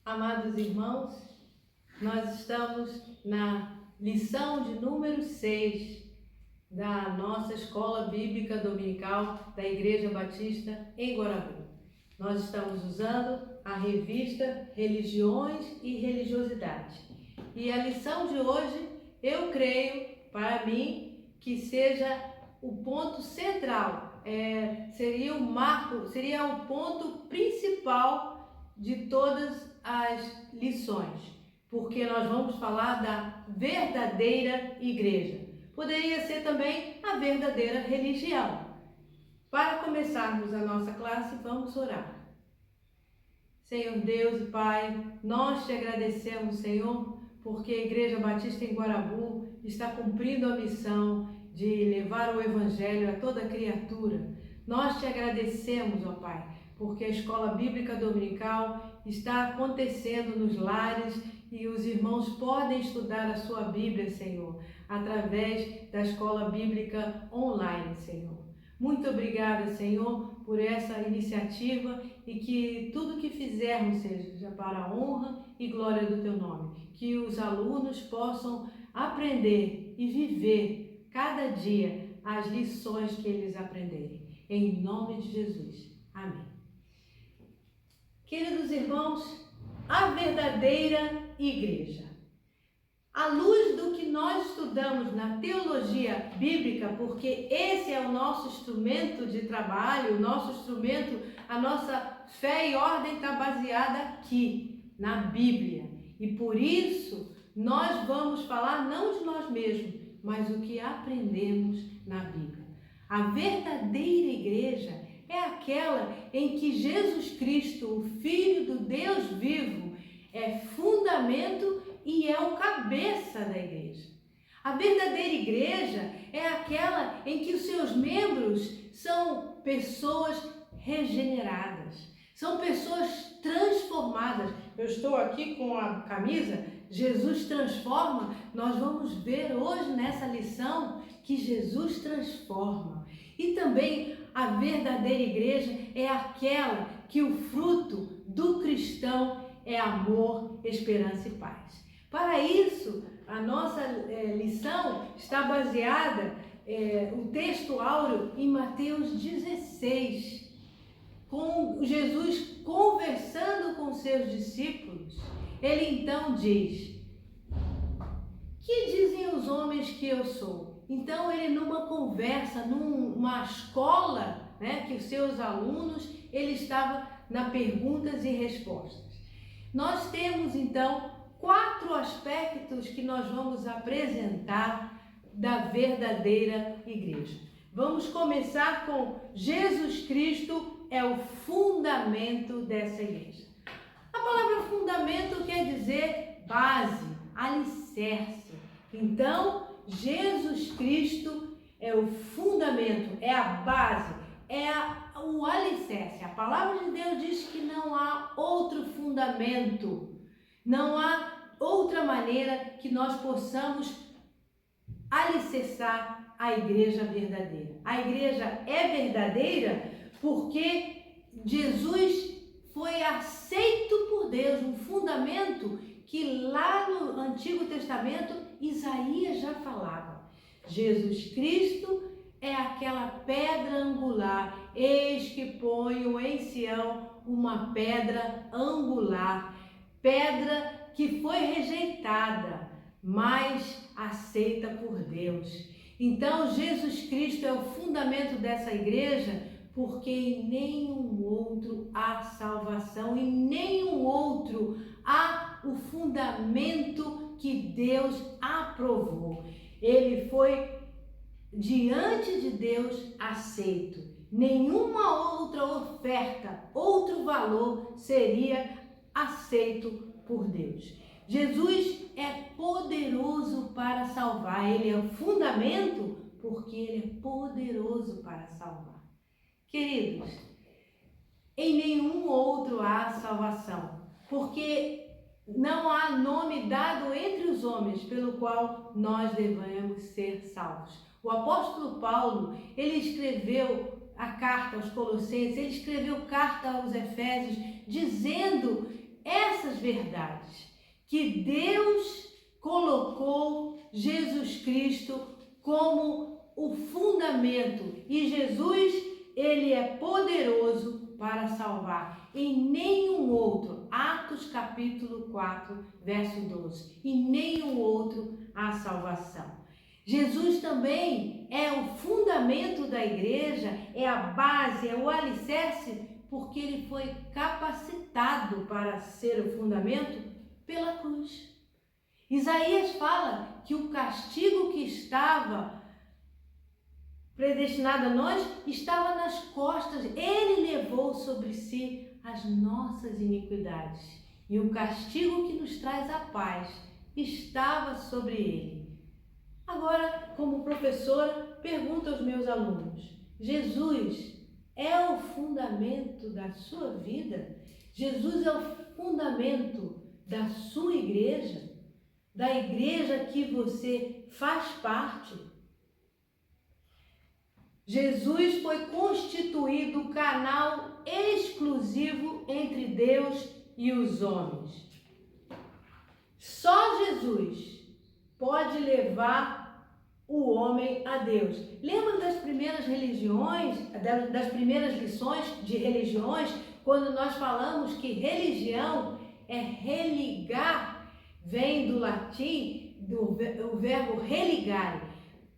Amados irmãos, nós estamos na lição de número 6 da nossa Escola Bíblica Dominical da Igreja Batista em Guarabu. Nós estamos usando a revista Religiões e Religiosidade. E a lição de hoje, eu creio, para mim, que seja o ponto central, seria o ponto principal de todas as lições, porque nós vamos falar da verdadeira igreja. Poderia ser também a verdadeira religião. Para começarmos a nossa classe, vamos orar. Senhor Deus e Pai, nós te agradecemos, Senhor, porque a Igreja Batista em Guarabu está cumprindo a missão de levar o Evangelho a toda criatura. Nós te agradecemos, ó Pai, porque a Escola Bíblica Dominical está acontecendo nos lares e os irmãos podem estudar a sua Bíblia, Senhor, através da Escola Bíblica online, Senhor. Muito obrigada, Senhor, por essa iniciativa e que tudo que fizermos seja para a honra e glória do Teu nome. Que os alunos possam aprender e viver cada dia as lições que eles aprenderem. Em nome de Jesus. Amém. Queridos irmãos, a verdadeira igreja. À luz do que nós estudamos na teologia bíblica, porque esse é o nosso instrumento de trabalho, o nosso instrumento, a nossa fé e ordem está baseada aqui, na Bíblia. E por isso, nós vamos falar não de nós mesmos, mas o que aprendemos na Bíblia. A verdadeira igreja é aquela em que Jesus Cristo, o Filho do Deus vivo, é fundamento e é o cabeça da igreja. A verdadeira igreja é aquela em que os seus membros são pessoas regeneradas, são pessoas transformadas. Eu estou aqui com a camisa Jesus Transforma. Nós vamos ver hoje nessa lição que Jesus transforma. E também a verdadeira igreja é aquela que o fruto do cristão é amor, esperança e paz. Para isso, a nossa lição está baseada, o texto áureo, em Mateus 16, com Jesus conversando com seus discípulos. Ele então diz: que dizem os homens que eu sou? Então ele, numa conversa, numa escola, que os seus alunos, ele estava na perguntas e respostas. Nós temos então 4 aspectos que nós vamos apresentar da verdadeira igreja. Vamos começar com Jesus Cristo é o fundamento dessa igreja. A palavra fundamento quer dizer base, alicerce. Então, Jesus Cristo é o fundamento, é a base, é o alicerce. A palavra de Deus diz que não há outro fundamento, não há outra maneira que nós possamos alicerçar a igreja verdadeira. A igreja é verdadeira porque Jesus foi aceito por Deus, um fundamento que lá no Antigo Testamento Isaías já falava. Jesus Cristo é aquela pedra angular, eis que ponho em Sião uma pedra angular, pedra que foi rejeitada, mas aceita por Deus. Então Jesus Cristo é o fundamento dessa igreja, porque em nenhum outro há salvação, em nenhum outro há o fundamento que Deus aprovou. Ele foi diante de Deus aceito. Nenhuma outra oferta, outro valor seria aceito por Deus. Jesus é poderoso para salvar. Ele é o fundamento porque ele é poderoso para salvar. Queridos, em nenhum outro há salvação, porque não há nome dado entre os homens pelo qual nós devemos ser salvos. O apóstolo Paulo, ele escreveu a carta aos Colossenses, ele escreveu carta aos Efésios, dizendo essas essas verdades que Deus colocou Jesus Cristo como o fundamento. E Jesus, ele é poderoso para salvar. Em nenhum outro, Atos capítulo 4, verso 12, em nenhum outro há salvação. Jesus também é o fundamento da igreja, é a base, é o alicerce, porque ele foi capacitado para ser o fundamento pela cruz. Isaías fala que o castigo que estava predestinado a nós estava nas costas. Ele levou sobre si as nossas iniquidades. E o castigo que nos traz a paz estava sobre ele. Agora, como professora, pergunto aos meus alunos: Jesus é o fundamento da sua vida? Jesus é o fundamento da sua igreja? Da igreja que você faz parte? Jesus foi constituído o canal exclusivo entre Deus e os homens. Só Jesus pode levar o homem a Deus. Lembra das primeiras religiões, das primeiras lições de religiões, quando nós falamos que religião é religar, vem do latim, o verbo religare.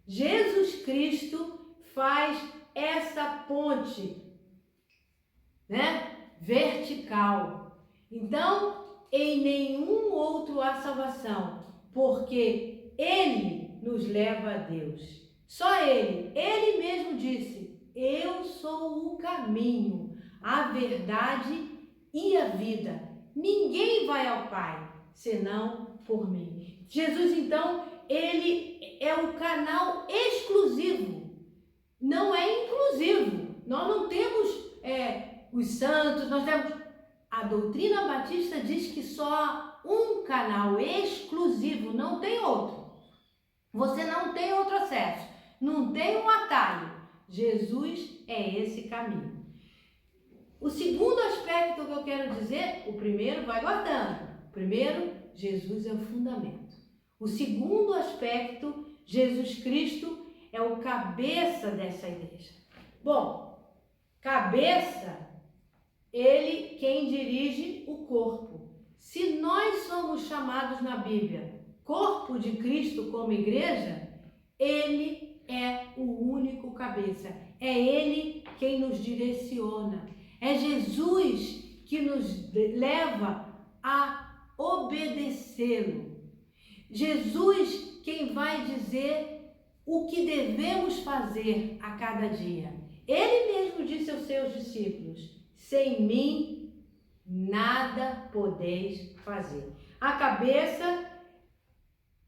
Jesus Cristo faz essa ponte, né, vertical. Então, em nenhum outro há salvação, porque ele nos leva a Deus. Só ele mesmo disse: eu sou o caminho, a verdade e a vida. Ninguém vai ao Pai senão por mim. Jesus, então, ele é o canal exclusivo. Não é inclusivo. Nós não temos os santos, nós temos... A doutrina batista diz que só há um canal exclusivo, não tem outro. Você não tem outro acesso, não tem um atalho. Jesus é esse caminho. O segundo aspecto que eu quero dizer, o primeiro vai guardando. O primeiro, Jesus é o fundamento. O segundo aspecto, Jesus Cristo é o cabeça dessa igreja. Bom, cabeça, ele quem dirige o corpo. Se nós somos chamados na Bíblia corpo de Cristo como igreja, ele é o único cabeça. É ele quem nos direciona. É Jesus que nos leva a obedecê-lo. Jesus quem vai dizer o que devemos fazer a cada dia. Ele mesmo disse aos seus discípulos: sem mim nada podeis fazer. A cabeça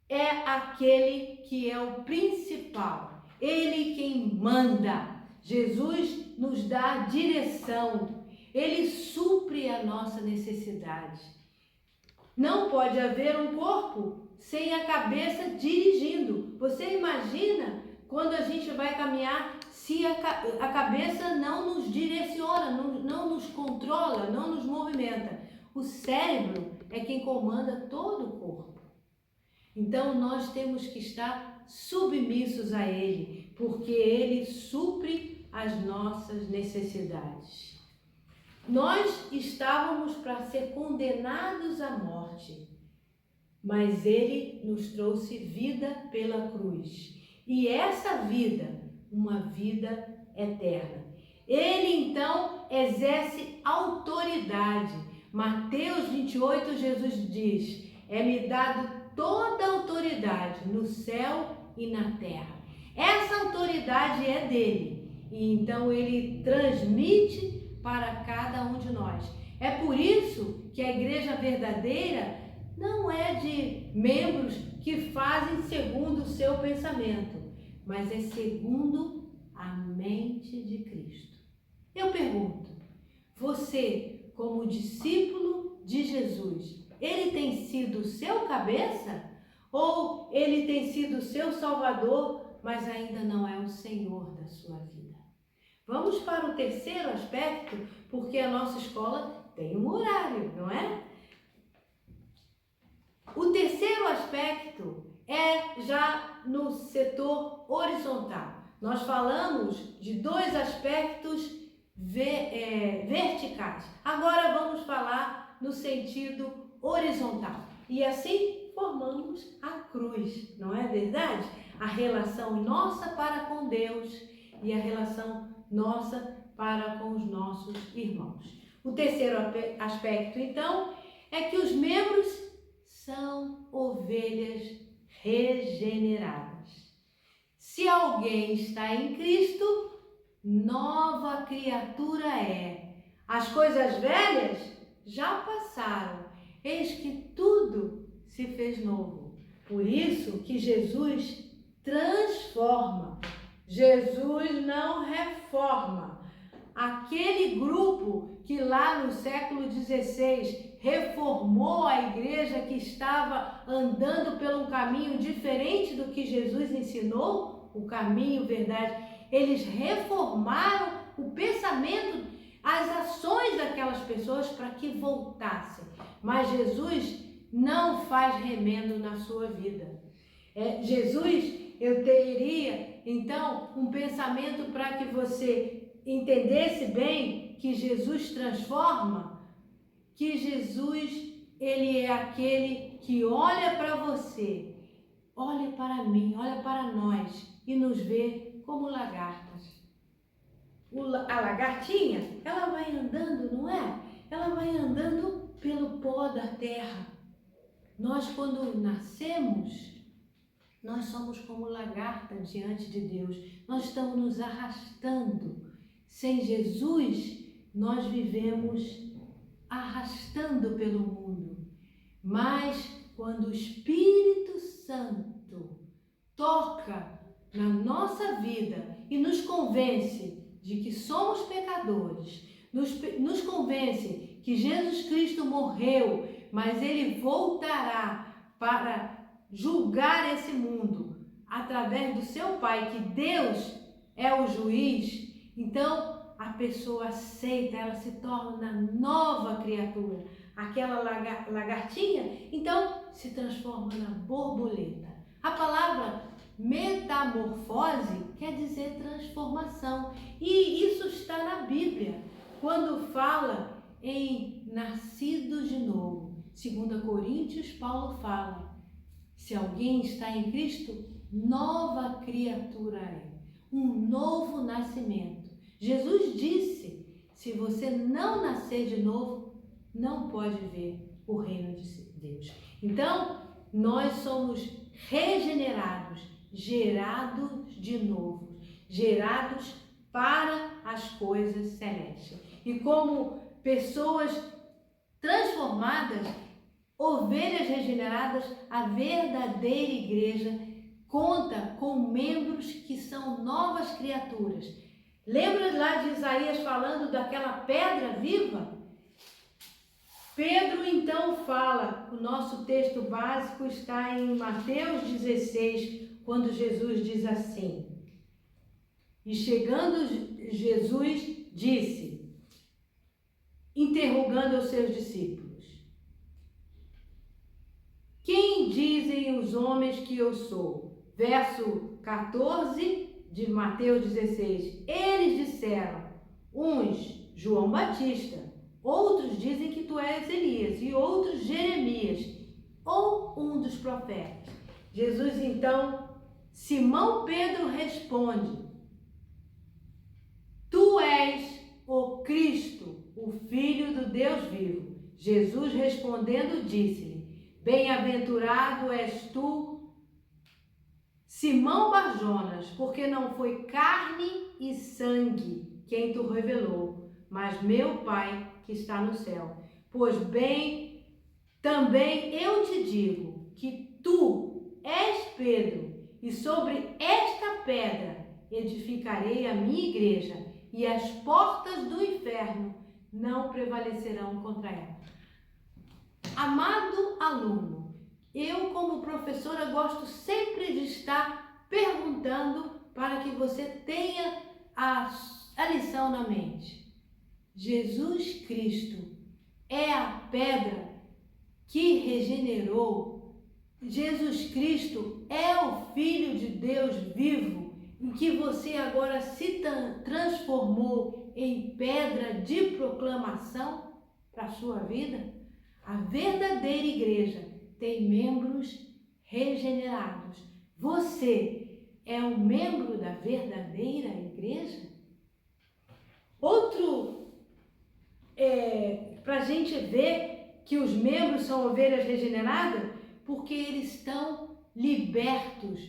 é aquele que é o principal. Ele quem manda. Jesus nos dá direção. Ele supre a nossa necessidade. Não pode haver um corpo sem a cabeça dirigindo. Você imagina quando a gente vai caminhar se a cabeça não nos direciona, não nos controla, não nos movimenta? O cérebro é quem comanda todo o corpo. Então nós temos que estar submissos a ele, porque ele supre as nossas necessidades. Nós estávamos para ser condenados à morte, mas ele nos trouxe vida pela cruz. E essa vida, uma vida eterna. Ele então exerce autoridade. Mateus 28, Jesus diz: é-me dado toda a autoridade no céu e na terra. Essa autoridade é dele. E então ele transmite para cada um de nós. É por isso que a igreja verdadeira não é de membros que fazem segundo o seu pensamento, mas é segundo a mente de Cristo. Eu pergunto, você, como discípulo de Jesus, ele tem sido o seu cabeça? Ou ele tem sido o seu salvador, mas ainda não é o Senhor da sua vida? Vamos para o terceiro aspecto, porque a nossa escola tem um horário, não é? já no setor horizontal. Nós falamos de dois aspectos verticais. Agora vamos falar no sentido horizontal. E assim formamos a cruz, não é verdade? A relação nossa para com Deus e a relação nossa para com os nossos irmãos. O terceiro aspecto, então, é que os membros são ovelhas regeneradas. Se alguém está em Cristo, nova criatura é. As coisas velhas já passaram, eis que tudo se fez novo. Por isso que Jesus transforma, Jesus não reforma. Aquele grupo que lá no século XVI reformou a igreja, que estava andando por um caminho diferente do que Jesus ensinou, o caminho, verdade, eles reformaram o pensamento, as ações daquelas pessoas para que voltassem. Mas Jesus não faz remendo na sua vida. Jesus, eu teria então um pensamento para que você entendesse bem que Jesus transforma, que Jesus, ele é aquele que olha para você, olha para mim, olha para nós e nos vê como lagartas. A lagartinha, ela vai andando, não é? Ela vai andando pelo pó da terra. Nós, quando nascemos, nós somos como lagarta diante de Deus. Nós estamos nos arrastando. Sem Jesus, nós vivemos arrastando pelo mundo. Mas quando o Espírito Santo toca na nossa vida e nos convence de que somos pecadores, nos convence que Jesus Cristo morreu, mas Ele voltará para julgar esse mundo através do seu Pai, que Deus é o juiz, então a pessoa aceita, ela se torna nova criatura. Aquela lagartinha, então, se transforma na borboleta. A palavra metamorfose quer dizer transformação. E isso está na Bíblia, quando fala em nascidos de novo. 2 Coríntios, Paulo fala, se alguém está em Cristo, nova criatura é. Um novo nascimento. Jesus disse, se você não nascer de novo, não pode ver o reino de Deus. Então, nós somos regenerados, gerados de novo, gerados para as coisas celestes. E como pessoas transformadas, ovelhas regeneradas, a verdadeira igreja conta com membros que são novas criaturas. Lembra lá de Isaías falando daquela pedra viva? Pedro então fala, o nosso texto básico está em Mateus 16, quando Jesus diz assim, e chegando Jesus disse, interrogando os seus discípulos, quem dizem os homens que eu sou? Verso 14 de Mateus 16, eles disseram, uns João Batista, outros dizem que tu és Elias e outros Jeremias ou um dos profetas. Jesus então, Simão Pedro responde, tu és o Cristo, o Filho do Deus vivo. Jesus respondendo disse-lhe, bem-aventurado és tu, Simão Barjonas, porque não foi carne e sangue quem tu revelou, mas meu Pai que está no céu. Pois bem, também eu te digo que tu és Pedro, e sobre esta pedra edificarei a minha igreja, e as portas do inferno não prevalecerão contra ela. Amado aluno, eu como professora gosto sempre de estar perguntando para que você tenha a lição na mente. Jesus Cristo é a pedra que regenerou Jesus Cristo é o Filho de Deus vivo, em que você agora se transformou em pedra de proclamação para a sua vida? A verdadeira igreja tem membros regenerados. Você é um membro da verdadeira igreja? Outro, para a gente ver que os membros são ovelhas regeneradas, porque eles estão libertos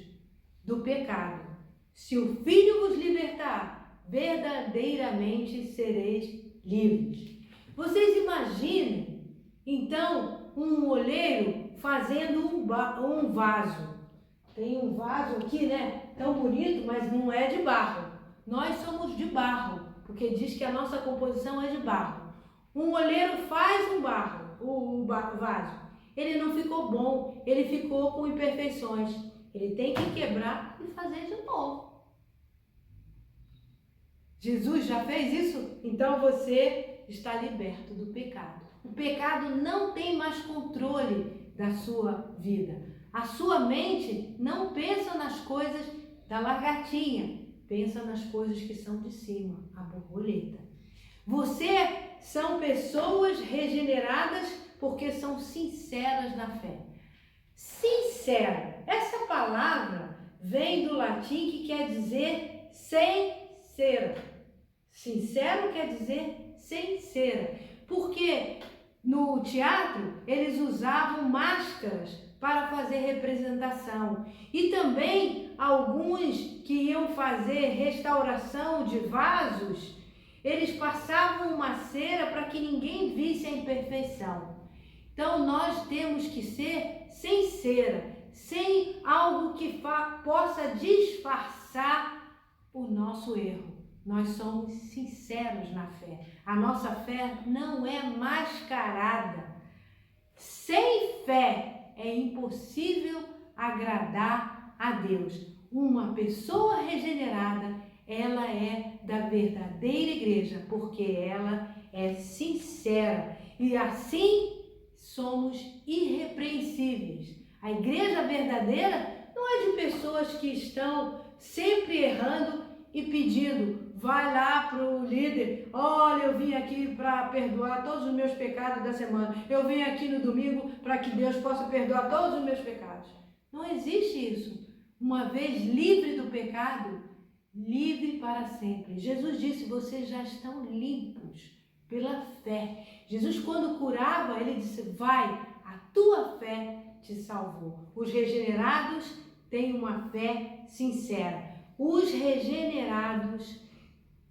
do pecado. Se o Filho vos libertar, verdadeiramente sereis livres. Vocês imaginem, então, um oleiro fazendo um vaso. Tem um vaso aqui, né? Tão bonito, mas não é de barro. Nós somos de barro, porque diz que a nossa composição é de barro. Um oleiro faz o vaso. Ele não ficou bom, ele ficou com imperfeições. Ele tem que quebrar e fazer de novo. Jesus já fez isso? Então você está liberto do pecado. O pecado não tem mais controle da sua vida. A sua mente não pensa nas coisas da lagartinha, pensa nas coisas que são de cima, a borboleta. São pessoas regeneradas porque são sinceras na fé. Sincera, essa palavra vem do latim que quer dizer sincera. Sincero quer dizer sincera, porque no teatro eles usavam máscaras para fazer representação. E também alguns que iam fazer restauração de vasos, eles passavam uma cera para que ninguém visse a imperfeição. Então nós temos que ser sincera, sem algo que possa disfarçar o nosso erro. Nós somos sinceros na fé. A nossa fé não é mascarada. Sem fé é impossível agradar a Deus. Uma pessoa regenerada, ela é da verdadeira igreja, porque ela é sincera. E assim somos irrepreensíveis. A igreja verdadeira não é de pessoas que estão sempre errando e pedindo, vai lá para o líder, olha, eu vim aqui para perdoar todos os meus pecados da semana, eu vim aqui no domingo para que Deus possa perdoar todos os meus pecados. Não existe isso. Uma vez livre do pecado, livre para sempre. Jesus disse, vocês já estão limpos pela fé. Jesus, quando curava, ele disse, vai, a tua fé te salvou. Os regenerados têm uma fé sincera. Os regenerados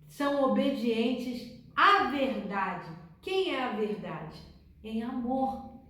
são obedientes à verdade. Quem é a verdade? Em amor.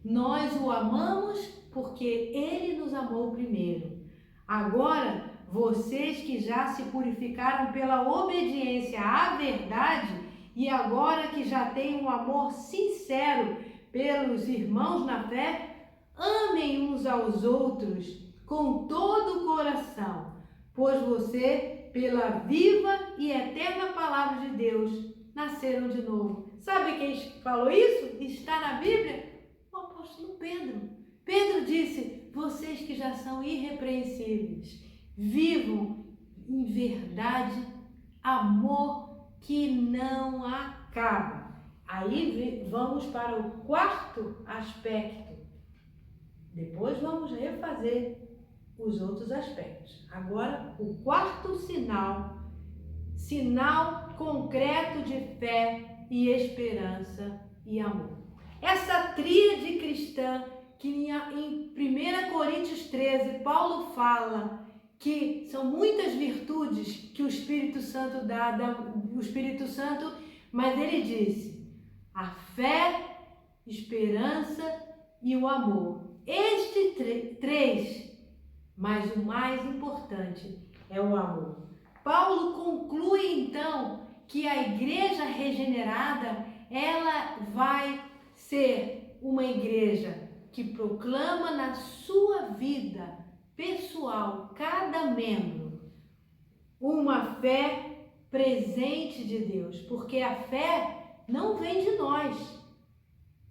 Nós o amamos porque ele nos amou primeiro. Agora, vocês que já se purificaram pela obediência à verdade e agora que já têm um amor sincero pelos irmãos na fé, amem uns aos outros com todo o coração, pois você, pela viva e eterna palavra de Deus, nasceram de novo. Sabe quem falou isso? Está na Bíblia? O apóstolo Pedro. Pedro disse, vocês que já são irrepreensíveis, vivam em verdade, amor que não acaba. Aí vamos para o quarto aspecto. Depois vamos refazer os outros aspectos. Agora, o quarto sinal concreto de fé e esperança e amor. Essa tríade cristã que em 1 Coríntios 13, Paulo fala que são muitas virtudes que o Espírito Santo dá, o Espírito Santo, mas ele disse, a fé, esperança e o amor. Estes três, mas o mais importante é o amor. Paulo conclui então que a igreja regenerada, ela vai ser uma igreja que proclama na sua vida pessoal, cada membro, uma fé presente de Deus, porque a fé não vem de nós.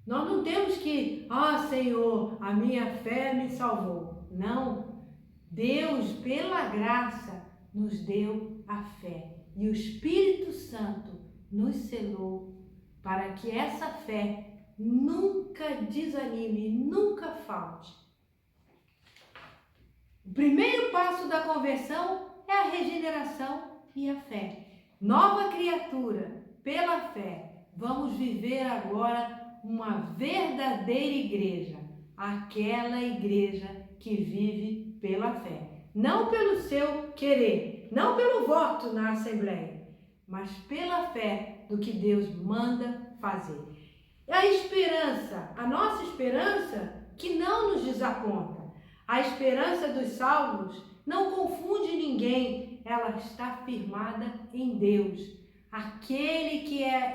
Nós não temos que, Senhor, a minha fé me salvou. Não. Deus, pela graça, nos deu a fé. E o Espírito Santo nos selou para que essa fé nunca desanime, nunca falte. O primeiro passo da conversão é a regeneração e a fé. Nova criatura, pela fé, vamos viver agora uma verdadeira igreja, aquela igreja que vive pela fé. Não pelo seu querer, não pelo voto na Assembleia, mas pela fé do que Deus manda fazer. A esperança, a nossa esperança que não nos desaponta. A esperança dos salvos não confunde ninguém, ela está firmada em Deus. Aquele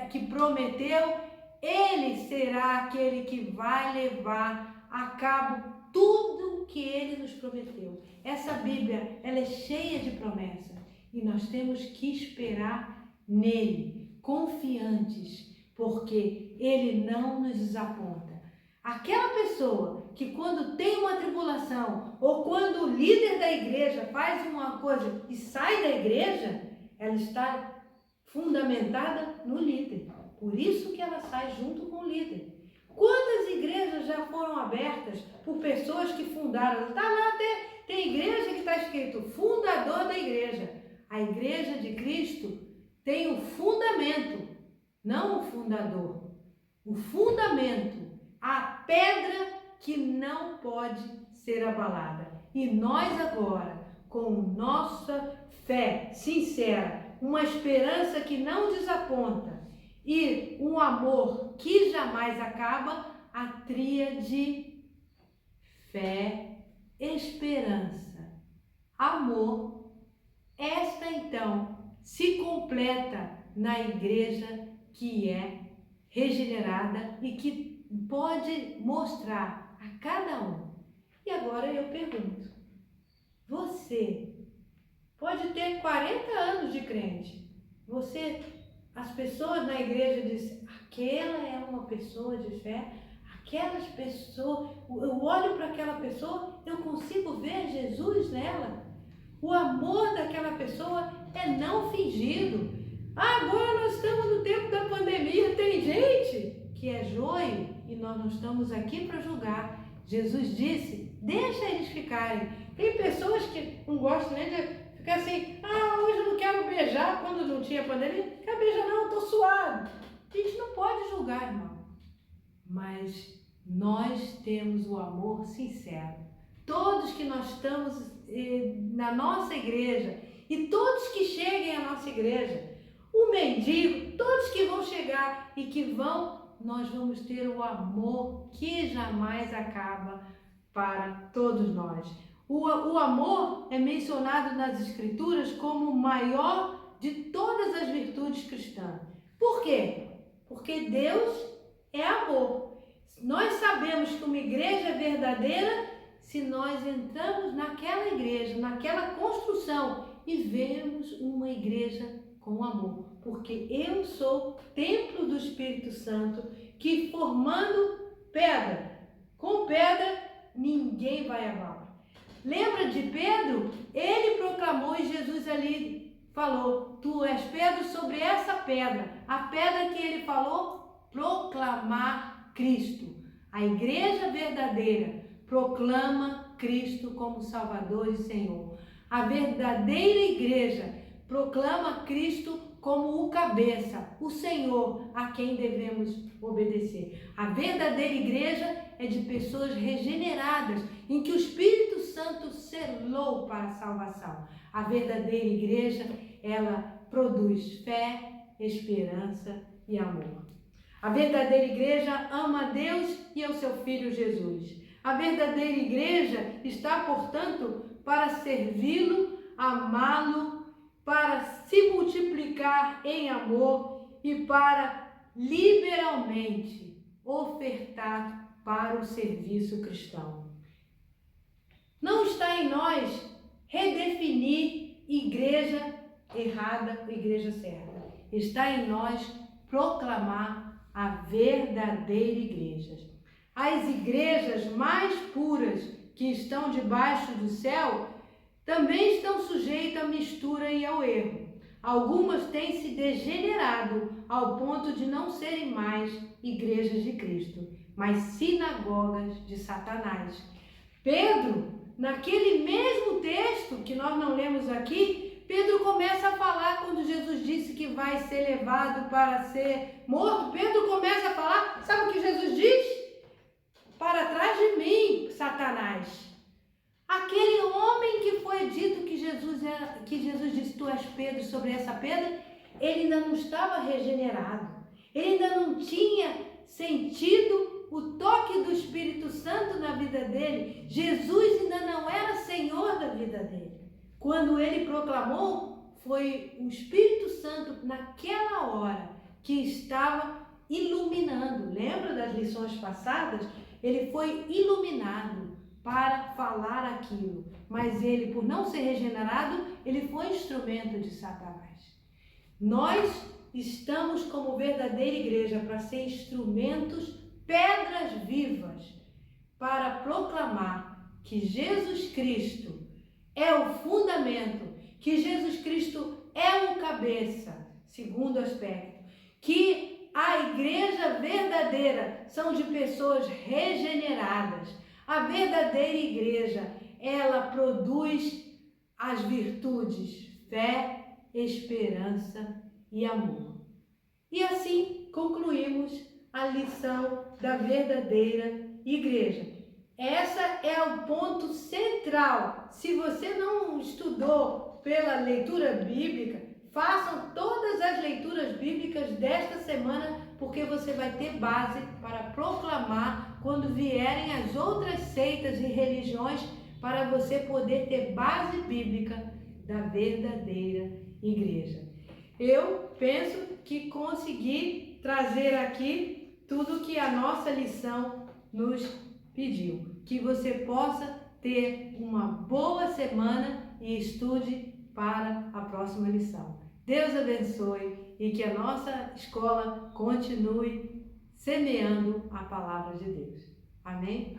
que prometeu, ele será aquele que vai levar a cabo tudo que ele nos prometeu. Essa Bíblia, ela é cheia de promessas e nós temos que esperar nele, confiantes, porque ele não nos desaponta. Aquela pessoa que quando tem uma tribulação ou quando o líder da igreja faz uma coisa e sai da igreja, ela está fundamentada no líder. Por isso que ela sai junto com o líder. Quantas igrejas já foram abertas por pessoas que fundaram? Está lá, tem igreja que está escrito fundador da igreja. A igreja de Cristo tem o fundamento, não o fundador. O fundamento, a pedra que não pode ser abalada. E nós agora, com nossa fé sincera, uma esperança que não desaponta e um amor que jamais acaba, a tríade fé, esperança, amor, esta então se completa na igreja que é regenerada e que pode mostrar a cada um. E agora eu pergunto, você pode ter 40 anos de crente, as pessoas na igreja dizem, aquela é uma pessoa de fé, aquelas pessoas, eu olho para aquela pessoa, eu consigo ver Jesus nela. O amor daquela pessoa é não fingido. Agora nós estamos no tempo da pandemia, tem gente que é joio e nós não estamos aqui para julgar. Jesus disse, deixa eles ficarem. Tem pessoas que não gostam nem de ficar assim, hoje eu não quero beijar quando não tinha pandemia. Não quero beijar não, eu estou suado. A gente não pode julgar, irmão. Mas nós temos o amor sincero. Todos que nós estamos na nossa igreja e todos que cheguem à nossa igreja, o mendigo, todos que vão chegar e que nós vamos ter o amor que jamais acaba para todos nós. O amor é mencionado nas Escrituras como o maior de todas as virtudes cristãs. Por quê? Porque Deus é amor. Nós sabemos que uma igreja é verdadeira se nós entramos naquela igreja, naquela construção e vemos uma igreja com amor. Porque eu sou templo do Espírito Santo que formando pedra, com pedra ninguém vai abalar. Lembra de Pedro? Ele proclamou e Jesus ali falou, tu és Pedro sobre essa pedra. A pedra que ele falou, proclamar Cristo. A igreja verdadeira proclama Cristo como Salvador e Senhor. A verdadeira igreja proclama Cristo como o cabeça, o Senhor a quem devemos obedecer. A verdadeira igreja é de pessoas regeneradas, em que o Espírito Santo selou para a salvação. A verdadeira igreja, ela produz fé, esperança e amor. A verdadeira igreja ama a Deus e ao seu Filho Jesus. A verdadeira igreja está, portanto, para servi-lo, amá-lo, para se multiplicar em amor e para liberalmente ofertar para o serviço cristão. Não está em nós redefinir igreja errada, igreja certa. Está em nós proclamar a verdadeira igreja. As igrejas mais puras que estão debaixo do céu também estão sujeitas à mistura e ao erro. Algumas têm se degenerado ao ponto de não serem mais igrejas de Cristo, mas sinagogas de Satanás. Pedro, naquele mesmo texto que nós não lemos aqui, Pedro começa a falar quando Jesus disse que vai ser levado para ser morto. Pedro começa a falar, sabe o que Jesus diz? Para trás de mim, Satanás. Aquele homem que foi dito que Jesus disse, tu és Pedro, sobre essa pedra, ele ainda não estava regenerado. Ele ainda não tinha sentido o toque do Espírito Santo na vida dele. Jesus ainda não era Senhor da vida dele. Quando ele proclamou, foi o Espírito Santo naquela hora que estava iluminando. Lembra das lições passadas? Ele foi iluminado para falar aquilo, mas ele, por não ser regenerado, ele foi instrumento de Satanás. Nós estamos como verdadeira igreja para ser instrumentos, pedras vivas, para proclamar que Jesus Cristo é o fundamento, que Jesus Cristo é o cabeça, segundo aspecto, que a igreja verdadeira são de pessoas regeneradas. A verdadeira igreja, ela produz as virtudes, fé, esperança e amor. E assim concluímos a lição da verdadeira igreja. Essa é o ponto central. Se você não estudou pela leitura bíblica, façam todas as leituras bíblicas desta semana, porque você vai ter base para proclamar quando vierem as outras seitas e religiões, para você poder ter base bíblica da verdadeira igreja. Eu penso que consegui trazer aqui tudo que a nossa lição nos pediu. Que você possa ter uma boa semana e estude para a próxima lição. Deus abençoe e que a nossa escola continue semeando a palavra de Deus. Amém?